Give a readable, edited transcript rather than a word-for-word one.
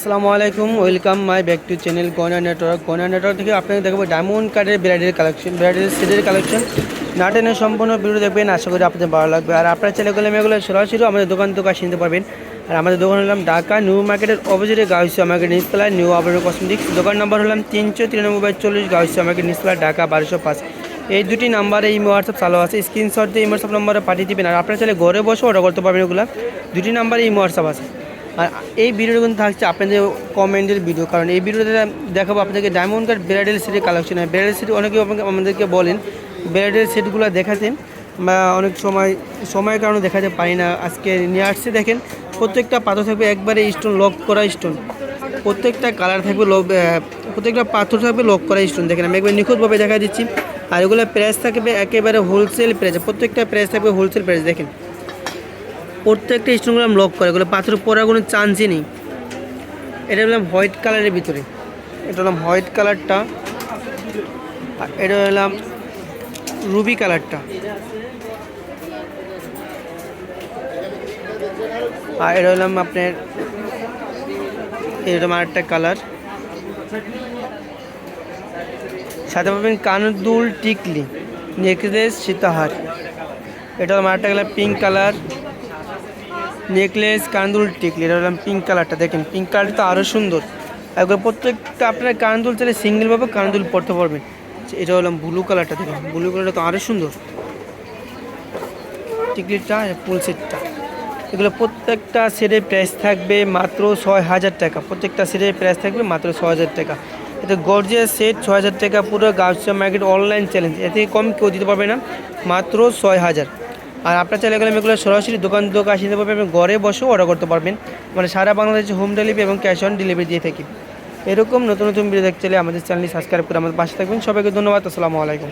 আসসালামু আলাইকুম, welcome my back to channel গয়না নেটওয়ার্ক। গয়না নেটওয়ার্ক থেকে আপনাকে দেখাবো ডায়মন্ড কার্ডের ব্রাইডাল কালেকশন, ব্রাইডাল সেটের কালেকশন। নাটেনের সম্পূর্ণ ভিডিও দেখবেন, আশা করি আপনাদের ভালো লাগবে। আর আপনার চ্যানেল গেলে এগুলো সরাসরি আমাদের দোকান কিনতে পারবেন। আর আমাদের দোকান হলাম ঢাকা নিউ মার্কেটের অপোজিটে গাউসিয়া মার্কেট নিচতলায় নিউ আবরণ কসমেটিক্স। দোকান নাম্বার হলাম 393/40 গাউসিয়া মার্কেট নিচতলা ঢাকা 1205। এই দুটি নাম্বারে ইমো হোয়াটসঅ্যাপ চালু আছে, স্ক্রিনশট দিয়ে ইমো হোয়াটসঅ্যাপ নাম্বারে পাঠিয়ে দেবেন। আর আপনার চ্যানেলে ঘরে বসে অর্ডার করতে পারবেন, ওগুলো দুটি নাম্বারে ইমো হোয়াটসঅ্যাপ আছে। আর এই ভিডিওটা কিন্তু থাকছে আপনাদের কমেন্টের ভিডিও, কারণ এই ভিডিওতে দেখাবো আপনাদেরকে ডায়মন্ড কার্ড ব্রাইডাল সেটের কালেকশন। হয় ব্রাইডাল সেট অনেকে আমাদেরকে বলেন ব্রাইডাল সেটগুলো দেখাতেন, বা অনেক সময়ের কারণে দেখাতে পারি না। আজকে নিয়ে আসছে, দেখেন প্রত্যেকটা পাথর থাকবে একবারে স্টোন, লক করা স্টোন। প্রত্যেকটা কালার থাকবে প্রত্যেকটা পাথর থাকবে লক করা স্টোন। দেখেন আমি একবার নিখুঁতভাবে দেখা দিচ্ছি। আর এগুলো প্রাইস থাকবে একেবারে হোলসেল প্রাইস, প্রত্যেকটা প্রাইস থাকবে হোলসেল প্রাইস। দেখেন প্রত্যেকটা স্টোনগুলো লক করে, এগুলো পাথর পরার কোনো চান্সই নেই। এটা হলাম হোয়াইট কালারের ভিতরে, এটা হলাম হোয়াইট কালারটা, আর এটা হলাম রুবি কালারটা, আর এটা হলাম আপনার এরকম আরেকটা কালার। সাথে পাবেন কানদুল টিকলি, নেকলেস, সীতাহার। এটা হলাম আরেকটা কালার পিঙ্ক কালার, নেকলেস, কানদুল, টিকলি। এটা হলাম পিঙ্ক কালারটা। দেখেন পিঙ্ক কালারটা তো আরও সুন্দর। একবার প্রত্যেকটা আপনার কানদুল চাইলে সিঙ্গেলভাবে কানদুল পরতে পারবেন। এটা হলাম ব্লু কালারটা। দেখেন ব্লু কালারটা তো আরও সুন্দর, টিকলিটা, ফুল সেটটা। এগুলো প্রত্যেকটা সেটের প্রাইস থাকবে মাত্র 6000 টাকা। প্রত্যেকটা সেটের প্রাইস থাকবে মাত্র 6000 টাকা। এটা গর্জিয়াস সেট 6000 টাকা, পুরো গাউসিয়া মার্কেট অনলাইন চ্যালেঞ্জ, এতে কম কেউ দিতে পারবে না, মাত্র 6000। আর আপনার চাইলে গেলে এগুলো সরাসরি দোকান আসতে পারবেন, এবং ঘরে বসেও অর্ডার করতে পারবেন। মানে সারা বাংলাদেশে হোম ডেলিভারি এবং ক্যাশ অন ডেলিভারি দিয়ে থাকি। এরকম নতুন নতুন ভিডিও দেখতে চাইলে আমাদের চ্যানেলটি সাবস্ক্রাইব করে আমাদের পাশে থাকবেন। সবাইকে ধন্যবাদ। আসসালামু আলাইকুম।